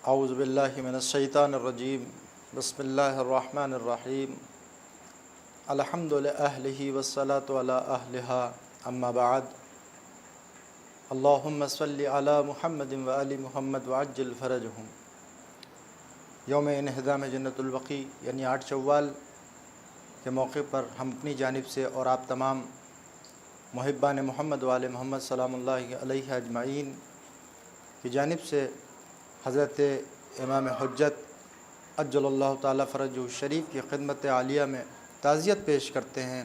اعوذ باللہ من الشیطان الرجیم بسم اللہ الرحمن الرحیم الحمد للہ والصلاة علی اہلہا اما بعد اللہم صلی علی محمد وآل محمد وعجل فرجہم۔ یوم انہدام جنت البقیع یعنی 8 شوال کے موقع پر ہم اپنی جانب سے اور آپ تمام محبان محمد وآل محمد سلام اللہ علیہ اجمعین کی جانب سے حضرت امام حجت عجل اللہ تعالیٰ فرجہ الشریف کی خدمت عالیہ میں تعزیت پیش کرتے ہیں،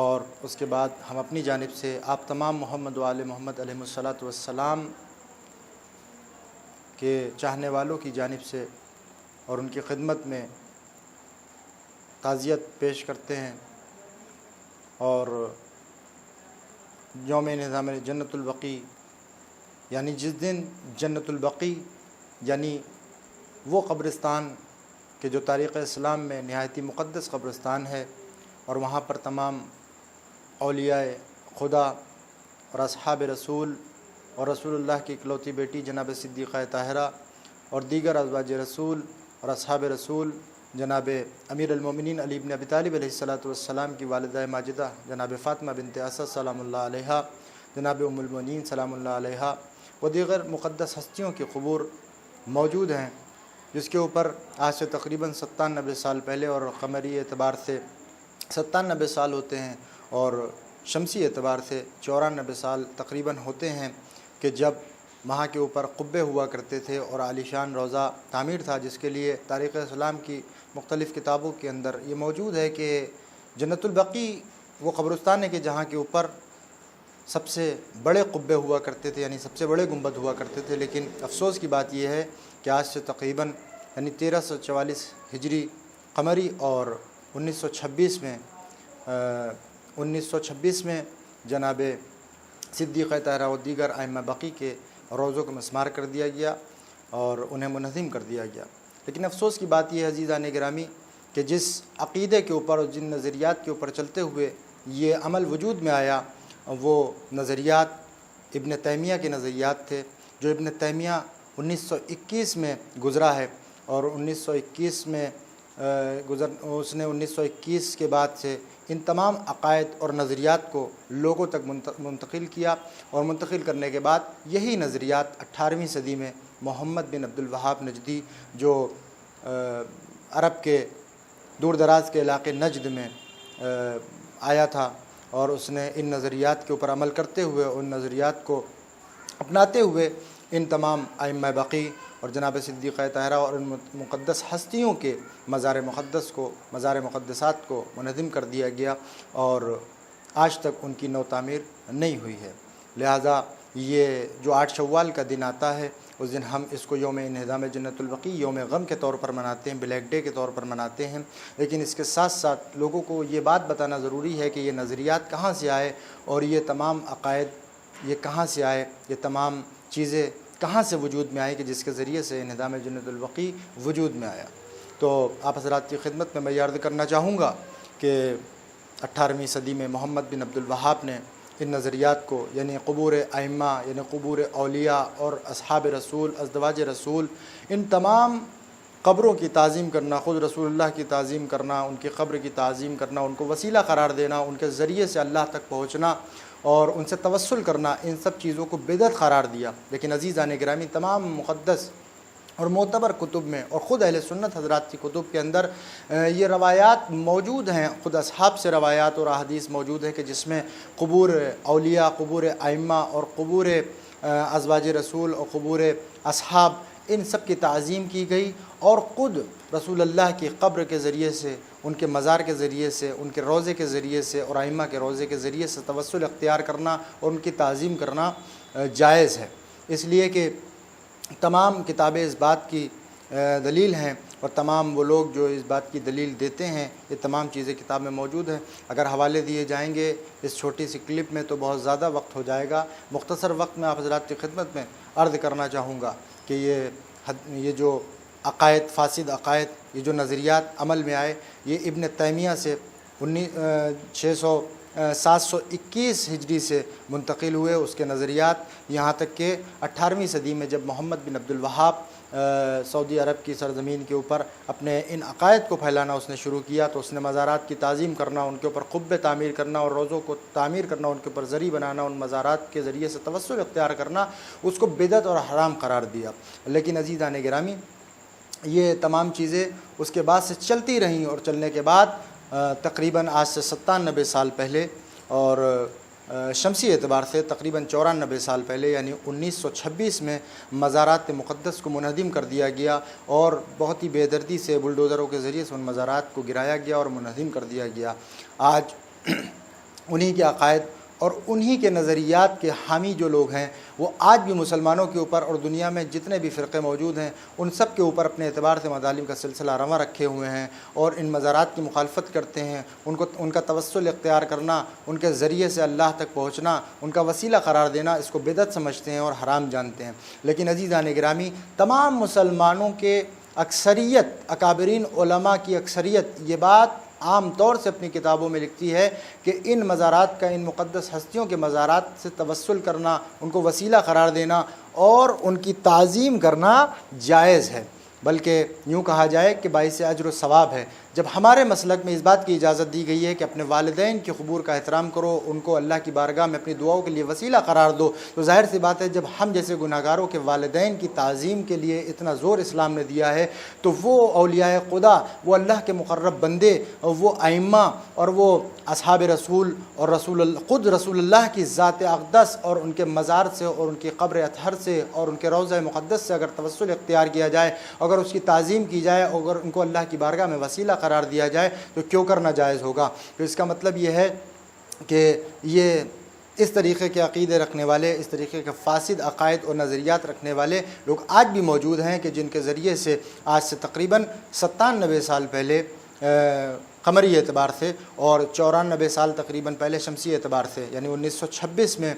اور اس کے بعد ہم اپنی جانب سے آپ تمام محمد وآل محمد علیہ الصلاۃ والسلام کے چاہنے والوں کی جانب سے اور ان کی خدمت میں تعزیت پیش کرتے ہیں۔ اور یوم انہدام جنت البقیع یعنی جس دن جنت البقیع یعنی وہ قبرستان کہ جو تاریخ اسلام میں نہایت مقدس قبرستان ہے، اور وہاں پر تمام اولیاء خدا اور اصحاب رسول اور رسول اللہ کی اکلوتی بیٹی جناب صدیقہ طاہرہ اور دیگر ازواج رسول اور اصحاب رسول جناب امیر المومنین علی بن ابی طالب علیہ السلام کی والدہ ماجدہ جناب فاطمہ بنت اسد سلام اللہ علیہا، جناب ام المومنین سلام اللہ علیہا و دیگر مقدس ہستیوں کے قبور موجود ہیں، جس کے اوپر آج سے تقریباً 97 سال پہلے، اور قمری اعتبار سے 97 سال ہوتے ہیں اور شمسی اعتبار سے 94 سال تقریباً ہوتے ہیں، کہ جب وہاں کے اوپر قبے ہوا کرتے تھے اور عالیشان روضہ تعمیر تھا، جس کے لیے تاریخ اسلام کی مختلف کتابوں کے اندر یہ موجود ہے کہ جنت البقیع وہ قبرستان ہے کہ جہاں کے اوپر سب سے بڑے قبے ہوا کرتے تھے، یعنی سب سے بڑے گنبد ہوا کرتے تھے۔ لیکن افسوس کی بات یہ ہے کہ آج سے تقریباً یعنی 1344 ہجری قمری اور 1926 میں جناب صدیقہ طاہرہ و دیگر ائمہ بقی کے روضوں کو مسمار کر دیا گیا اور انہیں منہدم کر دیا گیا۔ لیکن افسوس کی بات یہ ہے عزیزان گرامی کہ جس عقیدے کے اوپر اور جن نظریات کے اوپر چلتے ہوئے یہ عمل وجود میں آیا، وہ نظریات ابن تیمیہ کے نظریات تھے، جو ابن تیمیہ 1921 میں گزرا ہے، اور 1921 میں اس نے 1921 کے بعد سے ان تمام عقائد اور نظریات کو لوگوں تک منتقل کیا، اور منتقل کرنے کے بعد یہی نظریات 18ویں صدی میں محمد بن عبد الوہاب نجدی، جو عرب کے دور دراز کے علاقے نجد میں آیا تھا، اور اس نے ان نظریات کے اوپر عمل کرتے ہوئے، ان نظریات کو اپناتے ہوئے ان تمام ائمہ بقی اور جناب صدیقہ طاہرہ اور ان مقدس ہستیوں کے مزار مقدسات کو منہدم کر دیا گیا، اور آج تک ان کی نو تعمیر نہیں ہوئی ہے۔ لہٰذا یہ جو 8 شوال کا دن آتا ہے، اس دن ہم اس کو یوم انہدام جنت البقیع، یوم غم کے طور پر مناتے ہیں، بلیک ڈے کے طور پر مناتے ہیں۔ لیکن اس کے ساتھ ساتھ لوگوں کو یہ بات بتانا ضروری ہے کہ یہ نظریات کہاں سے آئے، اور یہ تمام عقائد یہ کہاں سے آئے، یہ تمام چیزیں کہاں سے وجود میں آئی، کہ جس کے ذریعے سے انہدام جنت البقیع وجود میں آیا۔ تو آپ حضرات کی خدمت میں یہ عرض کرنا چاہوں گا کہ 18ویں صدی میں محمد بن عبد الوہاب نے ان نظریات کو، یعنی قبور ائمہ، یعنی قبور اولیاء اور اصحاب رسول، ازدواج رسول، ان تمام قبروں کی تعظیم کرنا، خود رسول اللہ کی تعظیم کرنا، ان کی قبر کی تعظیم کرنا، ان کو وسیلہ قرار دینا، ان کے ذریعے سے اللہ تک پہنچنا اور ان سے توسل کرنا، ان سب چیزوں کو بدعت قرار دیا۔ لیکن عزیزان گرامی، تمام مقدس اور معتبر کتب میں اور خود اہل سنت حضرات کی کتب کے اندر یہ روایات موجود ہیں، خود اصحاب سے روایات اور احادیث موجود ہیں کہ جس میں قبور اولیاء، قبور ائمہ اور قبور ازواج رسول اور قبور اصحاب، ان سب کی تعظیم کی گئی، اور خود رسول اللہ کی قبر کے ذریعے سے، ان کے مزار کے ذریعے سے، ان کے روضے کے ذریعے سے اور ائمہ کے روضے کے ذریعے سے توسل اختیار کرنا اور ان کی تعظیم کرنا جائز ہے۔ اس لیے کہ تمام کتابیں اس بات کی دلیل ہیں، اور تمام وہ لوگ جو اس بات کی دلیل دیتے ہیں، یہ تمام چیزیں کتاب میں موجود ہیں۔ اگر حوالے دیے جائیں گے اس چھوٹی سی کلپ میں تو بہت زیادہ وقت ہو جائے گا۔ مختصر وقت میں آپ حضرات کی خدمت میں عرض کرنا چاہوں گا کہ یہ جو عقائد، فاسد عقائد، یہ جو نظریات عمل میں آئے، یہ ابن تیمیہ سے 721 ہجری سے منتقل ہوئے اس کے نظریات، یہاں تک کہ 18ویں صدی میں جب محمد بن عبد الوہاب سعودی عرب کی سرزمین کے اوپر اپنے ان عقائد کو پھیلانا اس نے شروع کیا، تو اس نے مزارات کی تعظیم کرنا، ان کے اوپر قبے تعمیر کرنا اور روضوں کو تعمیر کرنا، ان کے اوپر زری بنانا، ان مزارات کے ذریعے سے توسل اختیار کرنا، اس کو بدعت اور حرام قرار دیا۔ لیکن عزیزان گرامی، یہ تمام چیزیں اس کے بعد سے چلتی رہیں، اور چلنے کے بعد تقریباً آج سے 97 سال پہلے اور شمسی اعتبار سے تقریباً 94 سال پہلے یعنی 1926 میں مزارات مقدس کو منہدم کر دیا گیا، اور بہت ہی بے دردی سے بلڈوزروں کے ذریعے سے ان مزارات کو گرایا گیا اور منہدم کر دیا گیا۔ آج انہی کے عقائد اور انہی کے نظریات کے حامی جو لوگ ہیں، وہ آج بھی مسلمانوں کے اوپر اور دنیا میں جتنے بھی فرقے موجود ہیں ان سب کے اوپر اپنے اعتبار سے مظالم کا سلسلہ رواں رکھے ہوئے ہیں، اور ان مزارات کی مخالفت کرتے ہیں۔ ان کا توسل اختیار کرنا، ان کے ذریعے سے اللہ تک پہنچنا، ان کا وسیلہ قرار دینا، اس کو بدعت سمجھتے ہیں اور حرام جانتے ہیں۔ لیکن عزیزان گرامی، تمام مسلمانوں کے اکثریت، اکابرین علماء کی اکثریت یہ بات عام طور سے اپنی کتابوں میں لکھتی ہے کہ ان مزارات کا، ان مقدس ہستیوں کے مزارات سے توسل کرنا، ان کو وسیلہ قرار دینا اور ان کی تعظیم کرنا جائز ہے، بلکہ یوں کہا جائے کہ باعث اجر و ثواب ہے۔ جب ہمارے مسلک میں اس بات کی اجازت دی گئی ہے کہ اپنے والدین کے قبور کا احترام کرو، ان کو اللہ کی بارگاہ میں اپنی دعاؤں کے لیے وسیلہ قرار دو، تو ظاہر سی بات ہے جب ہم جیسے گناہگاروں کے والدین کی تعظیم کے لیے اتنا زور اسلام نے دیا ہے، تو وہ اولیاء خدا، وہ اللہ کے مقرب بندے، وہ ائمہ اور وہ اصحاب رسول اور خود رسول اللہ کی ذات اقدس اور ان کے مزار سے اور ان کی قبر اطہر سے اور ان کے روضہ مقدس سے اگر توسل اختیار کیا جائے، اگر اس کی تعظیم کی جائے، اگر ان کو اللہ کی بارگاہ میں وسیلہ قرار دیا جائے، تو کیوں کرنا جائز ہوگا؟ تو اس کا مطلب یہ ہے کہ یہ اس طریقے کے عقیدے رکھنے والے، اس طریقے کے فاسد عقائد اور نظریات رکھنے والے لوگ آج بھی موجود ہیں، کہ جن کے ذریعے سے آج سے تقریباً 97 سال پہلے قمری اعتبار سے اور 94 سال تقریباً پہلے شمسی اعتبار سے یعنی 1926 میں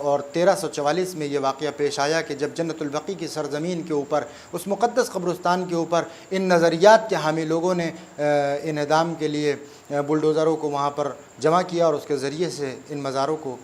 اور 1344 میں یہ واقعہ پیش آیا کہ جب جنت البقیع کی سرزمین کے اوپر، اس مقدس قبرستان کے اوپر ان نظریات کے حامی لوگوں نے انہدام کے لیے بلڈوزروں کو وہاں پر جمع کیا اور اس کے ذریعے سے ان مزاروں کو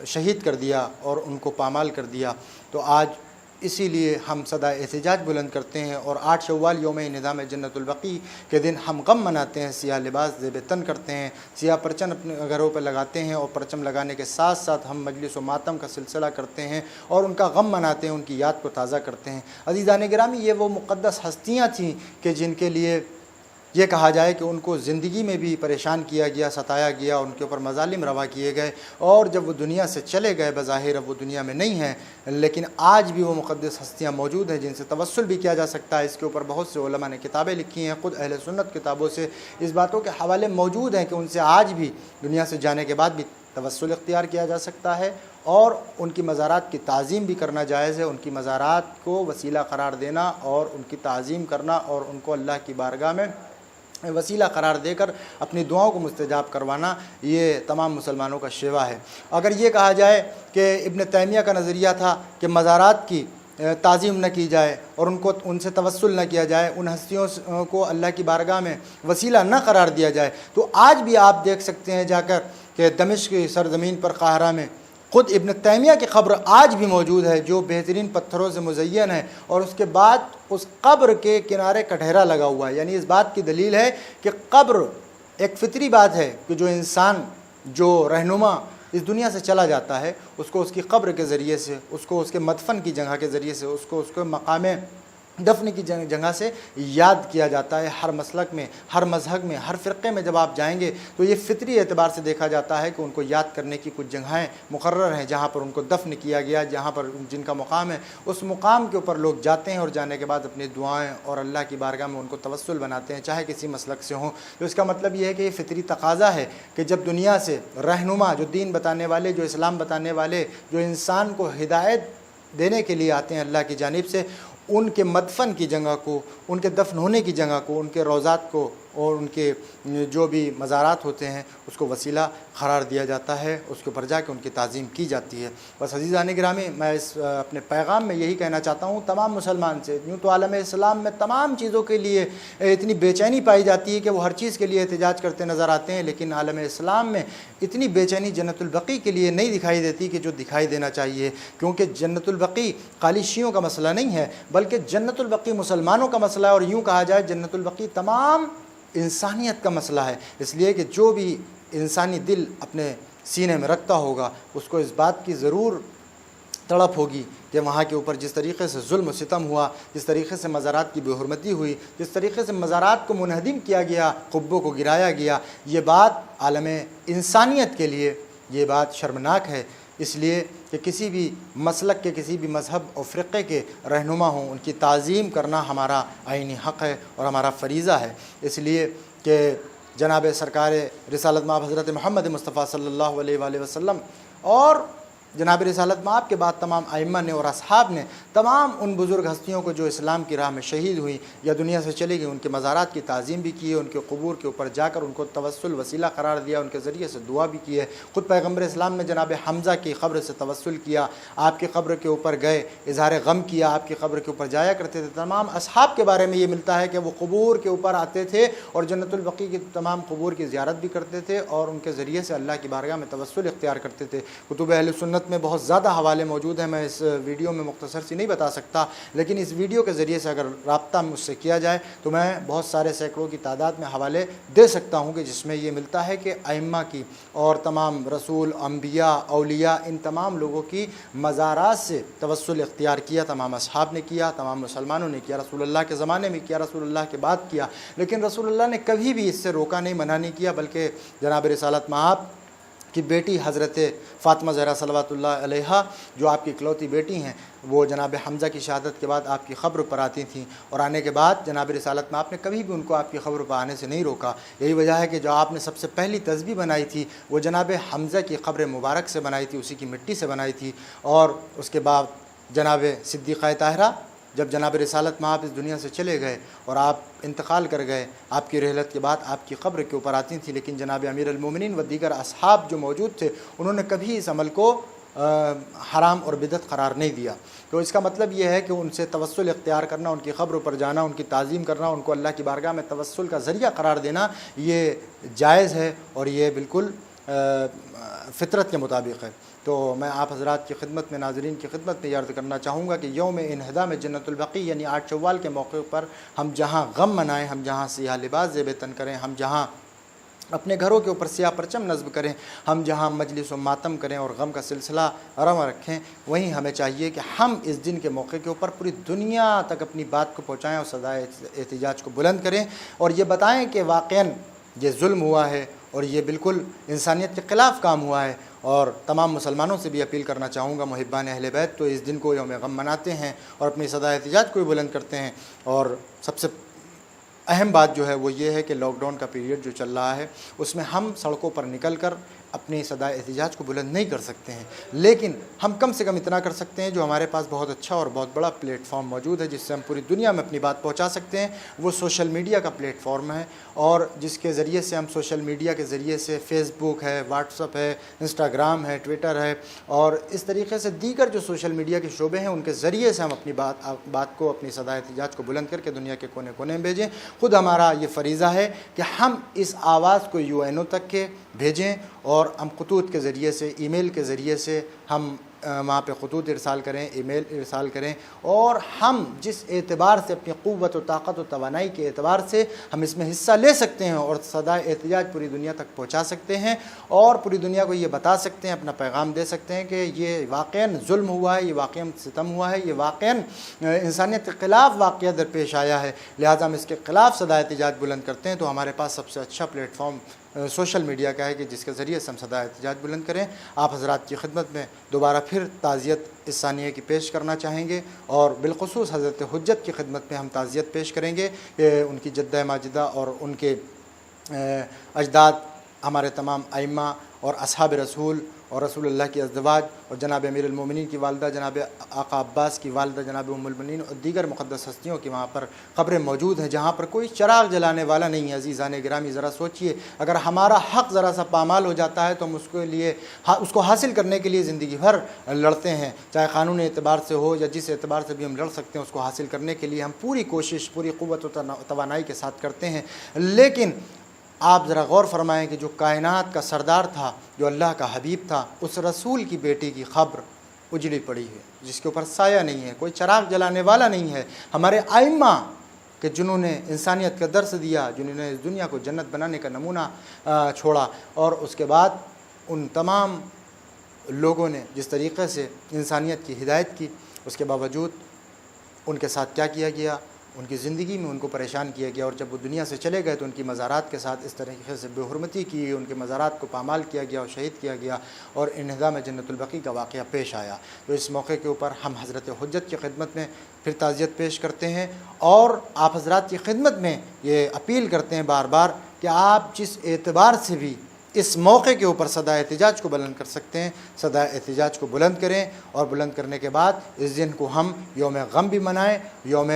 شہید کر دیا اور ان کو پامال کر دیا۔ تو آج اسی لیے ہم صدا احتجاج بلند کرتے ہیں، اور 8 شوال یوم انہدام جنت البقیع کے دن ہم غم مناتے ہیں، سیاہ لباس زیب تن کرتے ہیں، سیاہ پرچم اپنے گھروں پہ لگاتے ہیں، اور پرچم لگانے کے ساتھ ساتھ ہم مجلس و ماتم کا سلسلہ کرتے ہیں اور ان کا غم مناتے ہیں، ان کی یاد کو تازہ کرتے ہیں۔ عزیزان گرامی، یہ وہ مقدس ہستیاں تھیں کہ جن کے لیے یہ کہا جائے کہ ان کو زندگی میں بھی پریشان کیا گیا، ستایا گیا، ان کے اوپر مظالم روا کیے گئے، اور جب وہ دنیا سے چلے گئے، بظاہر اب وہ دنیا میں نہیں ہیں، لیکن آج بھی وہ مقدس ہستیاں موجود ہیں جن سے توسل بھی کیا جا سکتا ہے۔ اس کے اوپر بہت سے علماء نے کتابیں لکھی ہیں، خود اہل سنت کتابوں سے اس باتوں کے حوالے موجود ہیں کہ ان سے آج بھی دنیا سے جانے کے بعد بھی توسل اختیار کیا جا سکتا ہے، اور ان کی مزارات کی تعظیم بھی کرنا جائز ہے۔ ان کی مزارات کو وسیلہ قرار دینا اور ان کی تعظیم کرنا اور ان کو اللہ کی بارگاہ میں وسیلہ قرار دے کر اپنی دعاؤں کو مستجاب کروانا، یہ تمام مسلمانوں کا شیوا ہے۔ اگر یہ کہا جائے کہ ابن تیمیہ کا نظریہ تھا کہ مزارات کی تعظیم نہ کی جائے اور ان سے توسل نہ کیا جائے، ان ہستیوں کو اللہ کی بارگاہ میں وسیلہ نہ قرار دیا جائے، تو آج بھی آپ دیکھ سکتے ہیں جا کر کہ دمشق کی سرزمین پر قاہرہ میں خود ابن تیمیہ کی قبر آج بھی موجود ہے، جو بہترین پتھروں سے مزین ہے، اور اس کے بعد اس قبر کے کنارے کٹہرا لگا ہوا ہے۔ یعنی اس بات کی دلیل ہے کہ قبر ایک فطری بات ہے کہ جو انسان، جو رہنما اس دنیا سے چلا جاتا ہے، اس کو اس کی قبر کے ذریعے سے، اس کو اس کے مدفن کی جگہ کے ذریعے سے، اس کو مقام دفن کی جگہ سے یاد کیا جاتا ہے۔ ہر مسلک میں، ہر مذہب میں، ہر فرقے میں جب آپ جائیں گے تو یہ فطری اعتبار سے دیکھا جاتا ہے کہ ان کو یاد کرنے کی کچھ جگہیں مقرر ہیں جہاں پر ان کو دفن کیا گیا، جہاں پر جن کا مقام ہے، اس مقام کے اوپر لوگ جاتے ہیں اور جانے کے بعد اپنی دعائیں اور اللہ کی بارگاہ میں ان کو توسل بناتے ہیں، چاہے کسی مسلک سے ہوں۔ تو اس کا مطلب یہ ہے کہ یہ فطری تقاضا ہے کہ جب دنیا سے رہنما، جو دین بتانے والے، جو اسلام بتانے والے، جو انسان کو ہدایت دینے کے لیے آتے ہیں اللہ کی جانب سے، ان کے مدفن کی جگہ کو، ان کے دفن ہونے کی جگہ کو، ان کے روضات کو اور ان کے جو بھی مزارات ہوتے ہیں اس کو وسیلہ قرار دیا جاتا ہے، اس کے اوپر جا کے ان کی تعظیم کی جاتی ہے۔ بس عزیزان گرامی، میں اس اپنے پیغام میں یہی کہنا چاہتا ہوں تمام مسلمان سے، یوں تو عالم اسلام میں تمام چیزوں کے لیے اتنی بے چینی پائی جاتی ہے کہ وہ ہر چیز کے لیے احتجاج کرتے نظر آتے ہیں، لیکن عالم اسلام میں اتنی بے چینی جنت البقیع کے لیے نہیں دکھائی دیتی کہ جو دکھائی دینا چاہیے، کیونکہ جنت البقیع خالی شیعوں کا مسئلہ نہیں ہے، بلکہ جنت البقیع مسلمانوں کا مسئلہ ہے، اور یوں کہا جائے جنت البقیع تمام انسانیت کا مسئلہ ہے، اس لیے کہ جو بھی انسانی دل اپنے سینے میں رکھتا ہوگا اس کو اس بات کی ضرور تڑپ ہوگی کہ وہاں کے اوپر جس طریقے سے ظلم و ستم ہوا، جس طریقے سے مزارات کی بے حرمتی ہوئی، جس طریقے سے مزارات کو منہدم کیا گیا، قبوں کو گرایا گیا، یہ بات عالم انسانیت کے لیے یہ بات شرمناک ہے، اس لیے کہ کسی بھی مسلک کے، کسی بھی مذہب اور فرقے کے رہنما ہوں، ان کی تعظیم کرنا ہمارا آئینی حق ہے اور ہمارا فریضہ ہے، اس لیے کہ جناب سرکار رسالت مآب حضرت محمد مصطفیٰ صلی اللہ علیہ وآلہ وسلم اور جناب رسالت مآب کے بعد تمام ائمہ نے اور اصحاب نے تمام ان بزرگ ہستیوں کو جو اسلام کی راہ میں شہید ہوئیں یا دنیا سے چلی گئی، ان کے مزارات کی تعظیم بھی کی ہے، ان کے قبور کے اوپر جا کر ان کو توسل وسیلہ قرار دیا، ان کے ذریعے سے دعا بھی کی ہے۔ خود پیغمبر اسلام نے جناب حمزہ کی قبر سے توسل کیا، آپ کی قبر کے اوپر گئے، اظہار غم کیا، آپ کی قبر کے اوپر جایا کرتے تھے۔ تمام اصحاب کے بارے میں یہ ملتا ہے کہ وہ قبور کے اوپر آتے تھے اور جنت البقیع کی تمام قبور کی زیارت بھی کرتے تھے اور ان کے ذریعے سے اللہ کی بارگاہ میں توسل اختیار کرتے تھے۔ کتب اہل سنت میں بہت زیادہ حوالے موجود ہیں، میں اس ویڈیو میں مختصر سی نہیں بتا سکتا، لیکن اس ویڈیو کے ذریعے سے اگر رابطہ مجھ سے کیا جائے تو میں بہت سارے سینکڑوں کی تعداد میں حوالے دے سکتا ہوں کہ جس میں یہ ملتا ہے کہ ائمہ کی اور تمام رسول، انبیاء، اولیاء، ان تمام لوگوں کی مزارات سے توسل اختیار کیا، تمام اصحاب نے کیا، تمام مسلمانوں نے کیا، رسول اللہ کے زمانے میں کیا، رسول اللہ کے بعد کیا، لیکن رسول اللہ نے کبھی بھی اس سے روکا نہیں، منع نہیں کیا، بلکہ جناب رسالت مآب کی بیٹی حضرت فاطمہ زہرا صلوات اللہ علیہا جو آپ کی اکلوتی بیٹی ہیں، وہ جناب حمزہ کی شہادت کے بعد آپ کی قبر پر آتی تھیں، اور آنے کے بعد جناب رسالت مآب نے کبھی بھی ان کو آپ کی قبر پر آنے سے نہیں روکا۔ یہی وجہ ہے کہ جو آپ نے سب سے پہلی تسبیح بنائی تھی وہ جناب حمزہ کی قبر مبارک سے بنائی تھی، اسی کی مٹی سے بنائی تھی، اور اس کے بعد جناب صدیقہ طاہرہ جب جناب رسالت مآب اس دنیا سے چلے گئے اور آپ انتقال کر گئے، آپ کی رحلت کے بعد آپ کی قبر کے اوپر آتی تھیں، لیکن جناب امیر المومنین و دیگر اصحاب جو موجود تھے انہوں نے کبھی اس عمل کو حرام اور بدعت قرار نہیں دیا۔ تو اس کا مطلب یہ ہے کہ ان سے توسل اختیار کرنا، ان کی قبر پر جانا، ان کی تعظیم کرنا، ان کو اللہ کی بارگاہ میں توسل کا ذریعہ قرار دینا، یہ جائز ہے اور یہ بالکل فطرت کے مطابق ہے۔ تو میں آپ حضرات کی خدمت میں، ناظرین کی خدمت میں یہ عرض کرنا چاہوں گا کہ یوم انہدام جنت البقیع یعنی 8 شوال کے موقع پر ہم جہاں غم منائیں، ہم جہاں سیاہ لباس زیب تن کریں، ہم جہاں اپنے گھروں کے اوپر سیاہ پرچم نصب کریں، ہم جہاں مجلس و ماتم کریں اور غم کا سلسلہ رواں رکھیں، وہیں ہمیں چاہیے کہ ہم اس دن کے موقع کے اوپر پوری دنیا تک اپنی بات کو پہنچائیں اور صدائے احتجاج کو بلند کریں اور یہ بتائیں کہ واقعاً یہ ظلم ہوا ہے اور یہ بالکل انسانیت کے خلاف کام ہوا ہے۔ اور تمام مسلمانوں سے بھی اپیل کرنا چاہوں گا، محبان اہل بیت تو اس دن کو یوم غم مناتے ہیں اور اپنی صدائے احتجاج کو بھی بلند کرتے ہیں، اور سب سے اہم بات جو ہے وہ یہ ہے کہ لاک ڈاؤن کا پیریڈ جو چل رہا ہے اس میں ہم سڑکوں پر نکل کر اپنی صدائے احتجاج کو بلند نہیں کر سکتے ہیں، لیکن ہم کم سے کم اتنا کر سکتے ہیں جو ہمارے پاس بہت اچھا اور بہت بڑا پلیٹ فارم موجود ہے جس سے ہم پوری دنیا میں اپنی بات پہنچا سکتے ہیں، وہ سوشل میڈیا کا پلیٹ فارم ہے، اور جس کے ذریعے سے ہم سوشل میڈیا کے ذریعے سے فیس بک ہے، واٹس اپ ہے، انسٹاگرام ہے، ٹویٹر ہے، اور اس طریقے سے دیگر جو سوشل میڈیا کے شعبے ہیں ان کے ذریعے سے ہم اپنی بات کو، اپنی صدائے احتجاج کو بلند کر کے دنیا کے کونے کونے میں بھیجیں۔ خود ہمارا یہ فریضہ ہے کہ ہم اس آواز کو UN تک کے بھیجیں، اور ہم خطوط کے ذریعے سے، ای میل کے ذریعے سے ہم وہاں پہ خطوط ارسال کریں، ای میل ارسال کریں، اور ہم جس اعتبار سے اپنی قوت و طاقت و توانائی کے اعتبار سے ہم اس میں حصہ لے سکتے ہیں اور صدائے احتجاج پوری دنیا تک پہنچا سکتے ہیں اور پوری دنیا کو یہ بتا سکتے ہیں، اپنا پیغام دے سکتے ہیں کہ یہ واقعاً ظلم ہوا ہے، یہ واقعاً ستم ہوا ہے، یہ واقعاً انسانیت کے خلاف واقعہ درپیش آیا ہے، لہٰذا ہم اس کے خلاف صدائے احتجاج بلند کرتے ہیں۔ تو ہمارے پاس سب سے اچھا پلیٹ فارم سوشل میڈیا کا ہے کہ جس کے ذریعے سے ہم صدائے احتجاج بلند کریں۔ آپ حضرات کی خدمت میں دوبارہ پھر تعزیت اس ثانیے کی پیش کرنا چاہیں گے، اور بالخصوص حضرت حجت کی خدمت میں ہم تعزیت پیش کریں گے کہ ان کی جدہ ماجدہ اور ان کے اجداد ہمارے تمام ائمہ اور اصحاب رسول اور رسول اللہ کی ازدواج اور جناب امیر المومنین کی والدہ جناب آقا عباس کی والدہ جناب ام المؤمنین اور دیگر مقدس ہستیوں کی وہاں پر قبریں موجود ہیں جہاں پر کوئی چراغ جلانے والا نہیں ہے۔ عزیزان گرامی ذرا سوچئے، اگر ہمارا حق ذرا سا پامال ہو جاتا ہے تو ہم اس کو حاصل کرنے کے لیے زندگی بھر لڑتے ہیں، چاہے قانون اعتبار سے ہو یا جس اعتبار سے بھی ہم لڑ سکتے ہیں، اس کو حاصل کرنے کے لیے ہم پوری کوشش پوری قوت و توانائی کے ساتھ کرتے ہیں۔ لیکن آپ ذرا غور فرمائیں کہ جو کائنات کا سردار تھا، جو اللہ کا حبیب تھا، اس رسول کی بیٹی کی قبر اجڑی پڑی ہے، جس کے اوپر سایہ نہیں ہے، کوئی چراغ جلانے والا نہیں ہے۔ ہمارے ائمہ کہ جنہوں نے انسانیت کا درس دیا، جنہوں نے اس دنیا کو جنت بنانے کا نمونہ چھوڑا، اور اس کے بعد ان تمام لوگوں نے جس طریقے سے انسانیت کی ہدایت کی، اس کے باوجود ان کے ساتھ کیا کیا گیا؟ ان کی زندگی میں ان کو پریشان کیا گیا، اور جب وہ دنیا سے چلے گئے تو ان کی مزارات کے ساتھ اس طریقے سے بے حرمتی کی، ان کے مزارات کو پامال کیا گیا اور شہید کیا گیا، اور انہدام جنت البقیع کا واقعہ پیش آیا۔ تو اس موقع کے اوپر ہم حضرت حجت کی خدمت میں پھر تعزیت پیش کرتے ہیں، اور آپ حضرات کی خدمت میں یہ اپیل کرتے ہیں بار بار کہ آپ جس اعتبار سے بھی اس موقع کے اوپر صدا احتجاج کو بلند کر سکتے ہیں، صدا احتجاج کو بلند کریں، اور بلند کرنے کے بعد اس دن کو ہم یوم غم بھی منائیں، یوم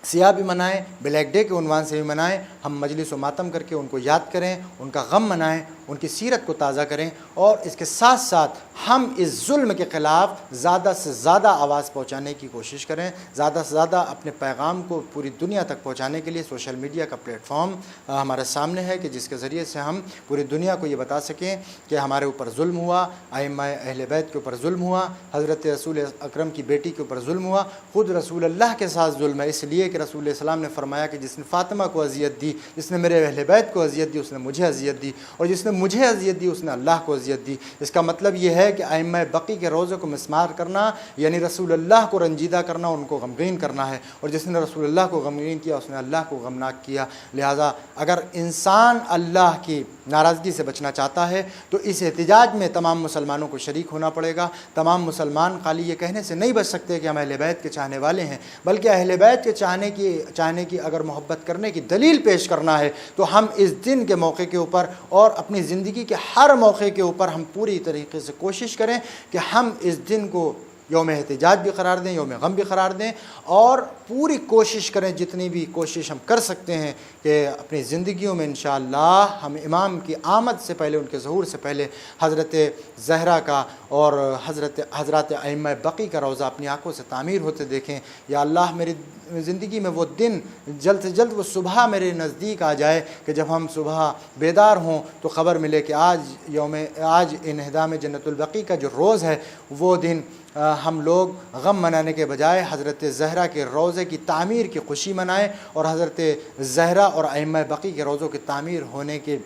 سیاہ بھی منائیں، بلیک ڈے کے عنوان سے بھی منائیں۔ ہم مجلس و ماتم کر کے ان کو یاد کریں، ان کا غم منائیں، ان کی سیرت کو تازہ کریں، اور اس کے ساتھ ساتھ ہم اس ظلم کے خلاف زیادہ سے زیادہ آواز پہنچانے کی کوشش کریں، زیادہ سے زیادہ اپنے پیغام کو پوری دنیا تک پہنچانے کے لیے سوشل میڈیا کا پلیٹ فارم ہمارے سامنے ہے کہ جس کے ذریعے سے ہم پوری دنیا کو یہ بتا سکیں کہ ہمارے اوپر ظلم ہوا، ائمہ اہل بیت کے اوپر ظلم ہوا، حضرت رسول اکرم کی بیٹی کے اوپر ظلم ہوا، خود رسول اللہ کے ساتھ ظلم ہے، اس لیے کہ رسول اللہ علیہ السلام نے فرمایا کہ جس نے فاطمہ کو اذیت دی، جس نے میرے اہل بیت کو اذیت دی، اس نے مجھے اذیت دی، اور جس نے مجھے اذیت دی اس نے اللہ کو اذیت دی۔ اس کا مطلب یہ ہے کہ ائمہ بقی کے روضے کو مسمار کرنا یعنی رسول اللہ کو رنجیدہ کرنا، ان کو غمگین کرنا ہے، اور جس نے رسول اللہ کو غمگین کیا اس نے اللہ کو غمناک کیا۔ لہٰذا اگر انسان اللہ کی ناراضگی سے بچنا چاہتا ہے تو اس احتجاج میں تمام مسلمانوں کو شریک ہونا پڑے گا۔ تمام مسلمان خالی یہ کہنے سے نہیں بچ سکتے کہ ہم اہل بیت کے چاہنے والے ہیں، بلکہ اہل بیت کے چاہنے کی اگر محبت کرنے کی دلیل پیش کرنا ہے تو ہم اس دن کے موقع کے اوپر اور اپنی زندگی کے ہر موقع کے اوپر ہم پوری طریقے سے کوشش کریں کہ ہم اس دن کو یوم احتجاج بھی قرار دیں، یوم غم بھی قرار دیں، اور پوری کوشش کریں، جتنی بھی کوشش ہم کر سکتے ہیں کہ اپنی زندگیوں میں انشاءاللہ ہم امام کی آمد سے پہلے، ان کے ظہور سے پہلے حضرت زہرا کا اور حضرات ائمہ بقی کا روضہ اپنی آنکھوں سے تعمیر ہوتے دیکھیں۔ یا اللہ میری زندگی میں وہ دن جلد سے جلد وہ صبح میرے نزدیک آ جائے کہ جب ہم صبح بیدار ہوں تو خبر ملے کہ آج انہدام جنت البقیع کا جو روز ہے، وہ دن ہم لوگ غم منانے کے بجائے حضرت زہرا کے روضے کی تعمیر کی خوشی منائیں، اور حضرت زہرا اور ائمہ بقی کے روضوں کی تعمیر ہونے کے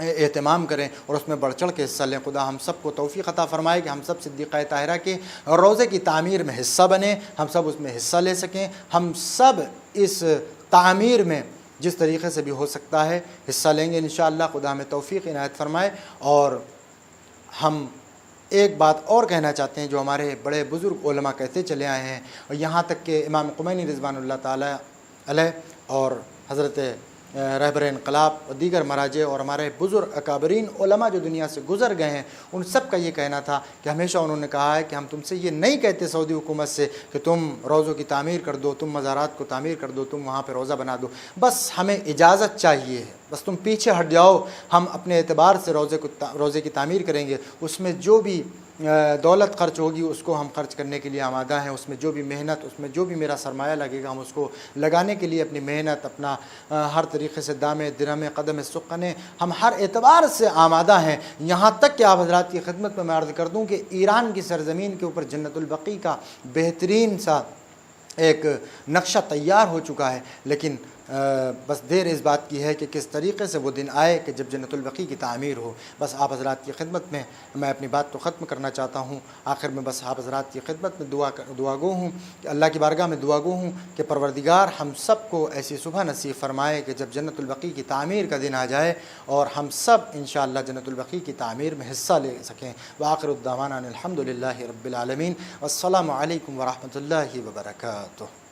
اہتمام کریں اور اس میں بڑھ چڑھ کے حصہ لیں۔ خدا ہم سب کو توفیق عطا فرمائے کہ ہم سب صدیقہ طاہرہ کے روضے کی تعمیر میں حصہ بنیں، ہم سب اس میں حصہ لے سکیں، ہم سب اس تعمیر میں جس طریقے سے بھی ہو سکتا ہے حصہ لیں گے انشاءاللہ۔ خدا ہمیں توفیق عنایت فرمائے۔ اور ہم ایک بات اور کہنا چاہتے ہیں جو ہمارے بڑے بزرگ علماء کہتے چلے آئے ہیں، اور یہاں تک کہ امام خمینی رضوان اللہ تعالیٰ علیہ اور حضرت رہبر انقلاب اور دیگر مراجع اور ہمارے بزرگ اکابرین علماء جو دنیا سے گزر گئے ہیں، ان سب کا یہ کہنا تھا کہ ہمیشہ انہوں نے کہا ہے کہ ہم تم سے یہ نہیں کہتے سعودی حکومت سے کہ تم روضوں کی تعمیر کر دو، تم مزارات کو تعمیر کر دو، تم وہاں پہ روضہ بنا دو، بس ہمیں اجازت چاہیے ہے، بس تم پیچھے ہٹ جاؤ، ہم اپنے اعتبار سے روضے کی تعمیر کریں گے، اس میں جو بھی دولت خرچ ہوگی اس کو ہم خرچ کرنے کے لیے آمادہ ہیں، اس میں جو بھی محنت، اس میں جو بھی میرا سرمایہ لگے گا ہم اس کو لگانے کے لیے اپنی محنت، اپنا ہر طریقے سے دامِ درہم قدم سخن ہم ہر اعتبار سے آمادہ ہیں۔ یہاں تک کہ آپ حضرات کی خدمت میں عرض کر دوں کہ ایران کی سرزمین کے اوپر جنت البقیع کا بہترین سا ایک نقشہ تیار ہو چکا ہے، لیکن بس دیر اس بات کی ہے کہ کس طریقے سے وہ دن آئے کہ جب جنت البقیع کی تعمیر ہو۔ بس آپ حضرات کی خدمت میں میں اپنی بات کو ختم کرنا چاہتا ہوں۔ آخر میں بس آپ حضرات کی خدمت میں دعا گو ہوں کہ اللہ کی بارگاہ میں دعا گو ہوں کہ پروردگار ہم سب کو ایسی صبح نصیب فرمائے کہ جب جنت البقیع کی تعمیر کا دن آ جائے اور ہم سب انشاءاللہ جنت البقیع کی تعمیر میں حصہ لے سکیں۔ وآخر الدعوانا الحمد للہ رب العالمین، والسلام علیکم ورحمۃ اللہ وبرکاتہ۔